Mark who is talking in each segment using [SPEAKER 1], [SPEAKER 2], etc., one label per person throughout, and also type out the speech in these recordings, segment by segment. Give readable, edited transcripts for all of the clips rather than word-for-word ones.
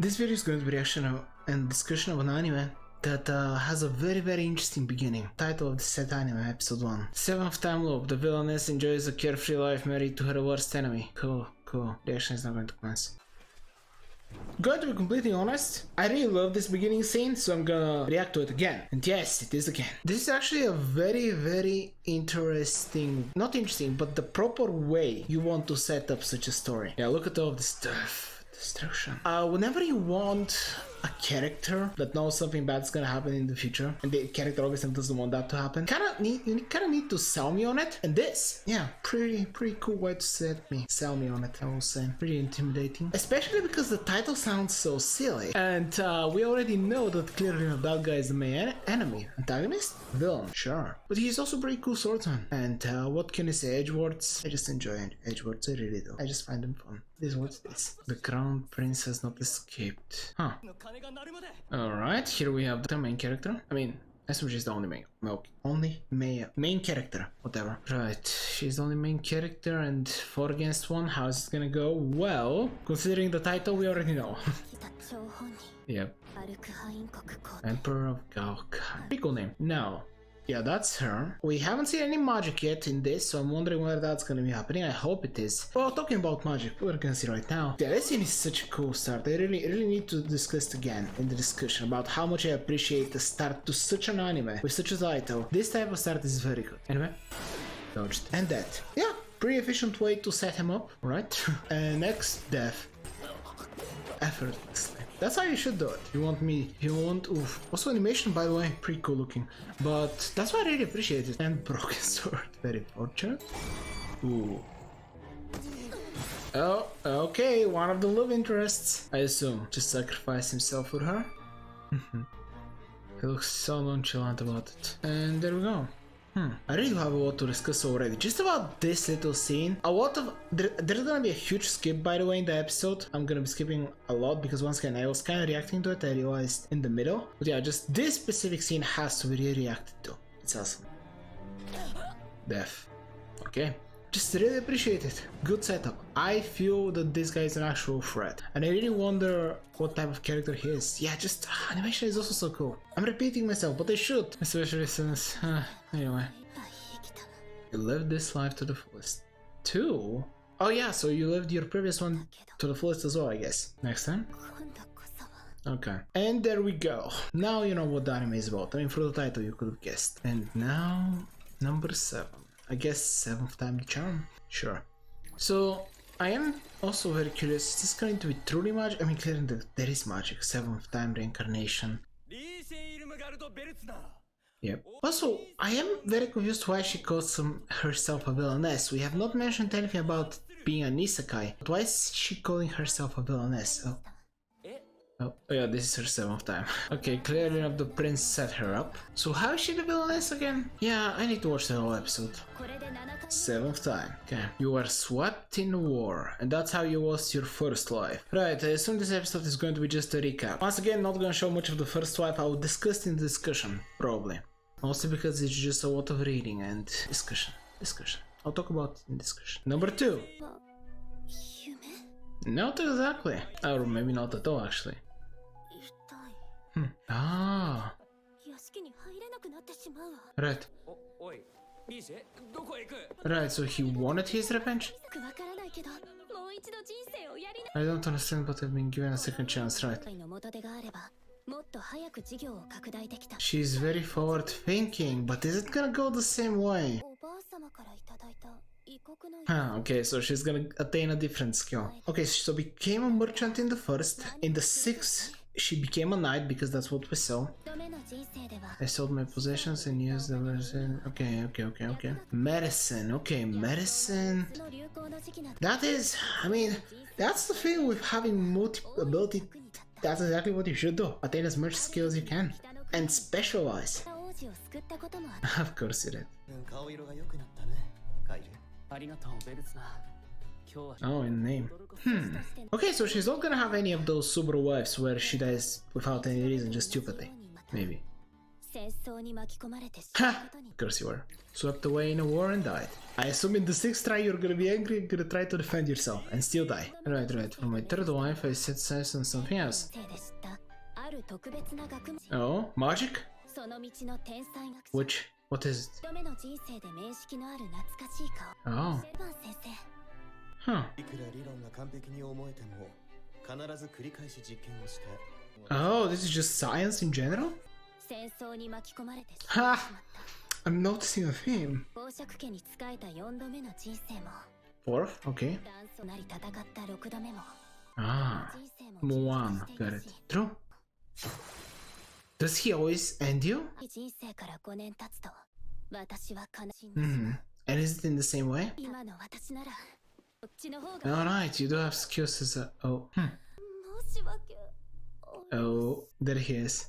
[SPEAKER 1] This video is going to be reaction and discussion of an anime that has a very interesting beginning. Title of the set anime, episode 1. Seventh time loop. The villainess enjoys a carefree life married to her worst enemy. Cool. Reaction is not going to commence. Going to be completely honest, I really love this beginning scene, so I'm gonna react to it again. And yes, it is again. This is actually a very interesting, not interesting, but the proper way you want to set up such a story. Yeah, look at all this stuff. Destruction. Whenever you want a character that knows something bad is gonna happen in the future, and the character obviously doesn't want that to happen, you kind of need to sell me on it. And this, yeah, pretty cool way to sell me on it. I will say, pretty intimidating, especially because the title sounds so silly, and we already know that clearly that guy is the main enemy, antagonist, villain, sure, but he's also pretty cool swordsman. And what can I say? Edgewords. I just enjoy edgewords. I really do. I just find them fun. What's this? The crown prince has not escaped. Huh. Alright, here we have the main character. I mean, SMG is the only main character, whatever. Right, she's the only main character, and 4 against 1. How is it gonna go? Well, considering the title, we already know. Yep. Emperor of Gaokai. Pretty cool name. Now, yeah, that's her. We haven't seen any magic yet in this, so I'm wondering whether that's gonna be happening. I hope it is. Well, talking about magic, we're gonna see right now. Yeah, this scene is such a cool start. I really need to discuss it again in the discussion about how much I appreciate the start to such an anime with such a title. This type of start is very good. Anyway, dodged. And that. Yeah, pretty efficient way to set him up, right? And next, death. Effortlessly. That's how you should do it. Oof. Also animation, by the way, pretty cool looking. But that's why I really appreciate it. And broken sword. Very fortunate. Ooh. Oh, okay, one of the love interests, I assume. Just sacrifice himself for her. He looks so nonchalant about it. And there we go. I really have a lot to discuss already. Just about this little scene. There's gonna be a huge skip, by the way, in the episode. I'm gonna be skipping a lot because once again I was kind of reacting to it. I realized in the middle. But yeah, just this specific scene has to be reacted to. It's awesome. Death. Okay. Just really appreciate it. Good setup. I feel that this guy is an actual threat. And I really wonder what type of character he is. Yeah, just animation is also so cool. I'm repeating myself, but I should. Especially since... anyway. You lived this life to the fullest. 2? Oh yeah, so you lived your previous one to the fullest as well, I guess. Next time? Okay. And there we go. Now you know what the anime is about. I mean, for the title you could have guessed. And now... number 7. I guess 7th time the charm? Sure. So, I am also very curious, is this going to be truly magic? I mean, clearly there is magic, 7th time reincarnation. Yep. Also, I am very confused why she calls herself a villainess. We have not mentioned anything about being an isekai, but why is she calling herself a villainess? Oh yeah, this is her 7th time. Okay, clearly enough the prince set her up. So how is she the villainess again? Yeah, I need to watch the whole episode. 7th time. Okay. You were swept in war, and that's how you lost your first life. Right, I assume this episode is going to be just a recap. Once again, not gonna show much of the first wipe. I will discuss in the discussion, probably. Mostly because it's just a lot of reading and discussion. I'll talk about it in discussion. Number 2. Not exactly. Or maybe not at all, actually. Ah. Right. Right, so he wanted his revenge? I don't understand, but I've been given a second chance, right? She's very forward thinking, but is it gonna go the same way? Okay, so she's gonna attain a different skill. Okay, so became a merchant in the first. In the 6th, she became a knight because that's what we saw. I sold my possessions and used the medicine. Okay. Medicine, okay, medicine. That is, I mean, that's the thing with having multiple ability. That's exactly what you should do. Attain as much skill as you can. And specialize. Of course you did. Oh, in name. Okay, so she's not gonna have any of those super wives where she dies without any reason, just stupidly. Maybe. Ha! Of course you were. Swept away in a war and died. I assume in the 6th try you're gonna be angry and gonna try to defend yourself and still die. Right. For my 3rd wife I set sights on something else. Oh, magic? Which? What is it? Oh. Huh. Oh, this is just science in general? Ha! I'm noticing a theme. 4th? Okay. Ah. Moana. Got it. True. Does he always end you? And is it in the same way? Alright, you do have skills as a... Oh. Oh, there he is.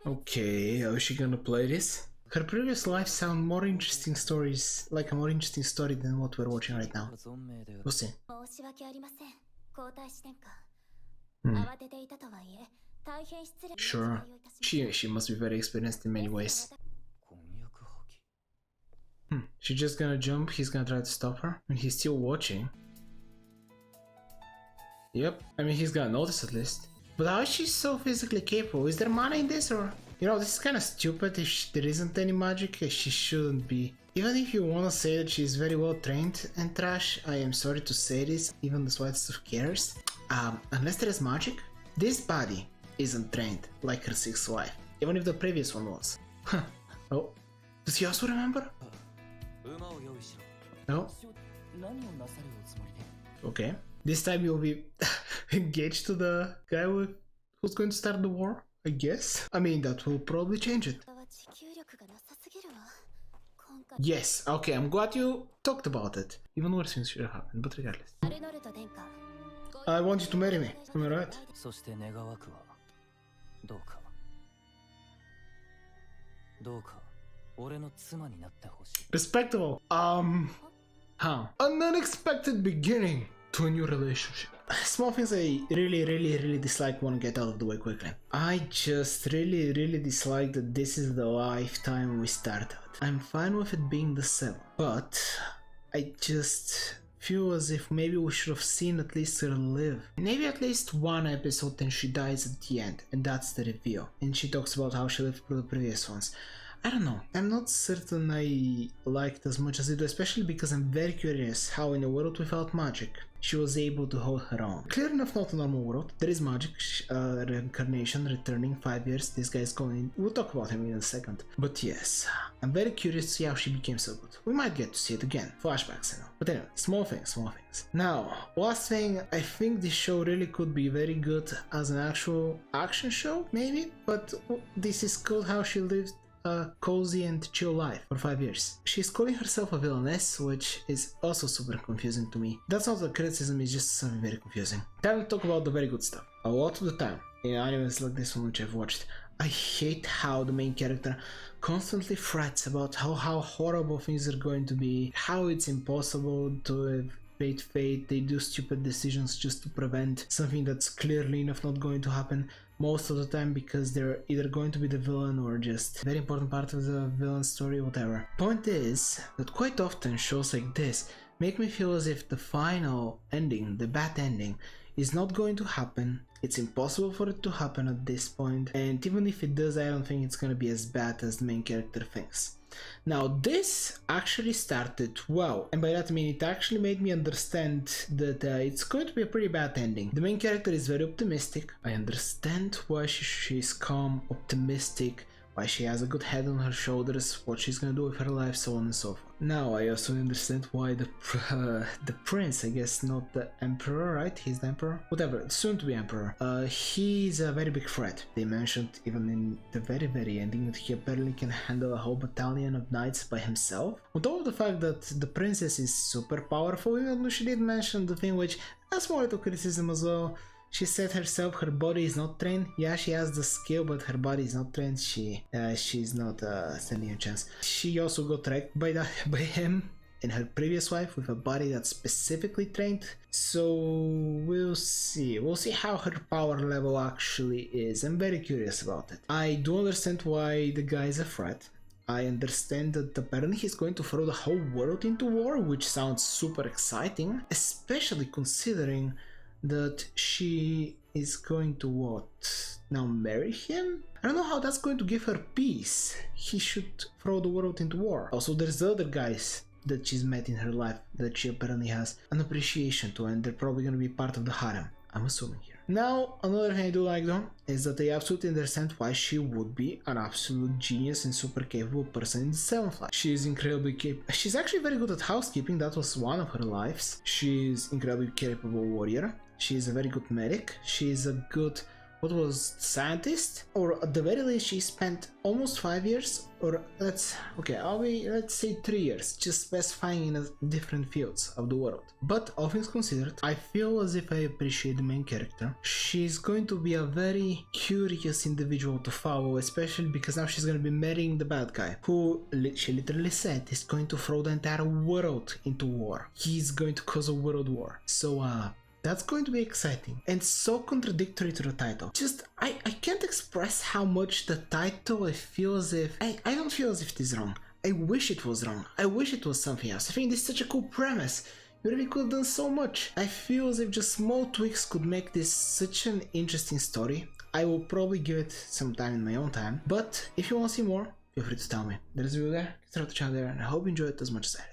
[SPEAKER 1] Okay, how is she gonna play this? Her previous life sound more interesting stories, like a more interesting story than what we're watching right now. We'll see. Sure. She must be very experienced in many ways. She's just gonna jump, he's gonna try to stop her, and he's still watching. Yep, I mean he's gonna notice at least. But how is she so physically capable? Is there mana in this, or... You know, this is kinda stupid if there isn't any magic, she shouldn't be. Even if you wanna say that she's very well trained and trash, I am sorry to say this, even the slightest of cares. Unless there is magic, this body isn't trained like her 6th wife, even if the previous one was. Huh. Oh, does he also remember? No? Okay. This time you'll be engaged to the guy who's going to start the war, I guess? I mean, that will probably change it. Yes, okay, I'm glad you talked about it. Even worse things should have happened, but regardless. I want you to marry me, am I right? Respectable. An unexpected beginning to a new relationship. Small things I really dislike want to get out of the way quickly. I just really dislike that this is the lifetime we started. I'm fine with it being the 7th, but I just feel as if maybe we should have seen at least her live. Maybe at least one episode and she dies at the end, and that's the reveal. And she talks about how she lived through the previous ones. I don't know, I'm not certain I liked as much as I do, especially because I'm very curious how in a world without magic she was able to hold her own. Clear enough, not a normal world, there is magic, reincarnation, returning 5 years, this guy's going, we'll talk about him in a second. But yes, I'm very curious to see how she became so good. We might get to see it again, flashbacks I know. But anyway, small things. Now, last thing, I think this show really could be very good as an actual action show, maybe, but this is cool how she lived a cozy and chill life for 5 years. She's calling herself a villainess, which is also super confusing to me. That's not a criticism, it's just something very confusing. Time to talk about the very good stuff. A lot of the time, in animes like this one which I've watched, I hate how the main character constantly frets about how horrible things are going to be, how it's impossible to evade fate, they do stupid decisions just to prevent something that's clearly enough not going to happen. Most of the time because they're either going to be the villain or just a very important part of the villain's story, whatever. Point is that quite often shows like this make me feel as if the final ending, the bad ending, is not going to happen. It's impossible for it to happen at this point, and even if it does, I don't think it's gonna be as bad as the main character thinks. Now this actually started well, and by that I mean it actually made me understand that it's going to be a pretty bad ending. The main character is very optimistic. I understand why she's calm, optimistic, why she has a good head on her shoulders, what she's gonna do with her life, so on and so forth. Now I also understand why the prince, I guess not the emperor, right? He's the emperor? Whatever, soon to be emperor. He's a very big threat. They mentioned even in the very ending that he apparently can handle a whole battalion of knights by himself. On top of the fact that the princess is super powerful, even though she did mention the thing which has more little criticism as well. She said herself her body is not trained. Yeah, she has the skill, but her body is not trained. She's not standing a chance. She also got wrecked by him. in her previous wife with a body that's specifically trained. So we'll see. We'll see how her power level actually is. I'm very curious about it. I do understand why the guy is a threat. I understand that apparently he's going to throw the whole world into war, which sounds super exciting, especially considering that she is going to what? Now marry him? I don't know how that's going to give her peace. He should throw the world into war. Also, there's the other guys that she's met in her life that she apparently has an appreciation to, and they're probably going to be part of the harem, I'm assuming here. Now, another thing I do like though is that I absolutely understand why she would be an absolute genius and super capable person in the 7th life. She is incredibly capable. She's actually very good at housekeeping. That was one of her lives. She's incredibly capable warrior. She is a very good medic. She is a good, scientist? Or at the very least, she spent almost 5 years, or let's say 3 years, just specifying in different fields of the world. But all things considered, I feel as if I appreciate the main character. She's going to be a very curious individual to follow, especially because now she's going to be marrying the bad guy, who she literally said is going to throw the entire world into war. He's going to cause a world war. So, that's going to be exciting and so contradictory to the title. I can't express how much the title, I feel as if, I don't feel as if it is wrong. I wish it was wrong. I wish it was something else. I think this is such a cool premise. You really could have done so much. I feel as if just small tweaks could make this such an interesting story. I will probably give it some time in my own time. But if you want to see more, feel free to tell me. There's a video there, start the channel there, and I hope you enjoyed it as much as I did.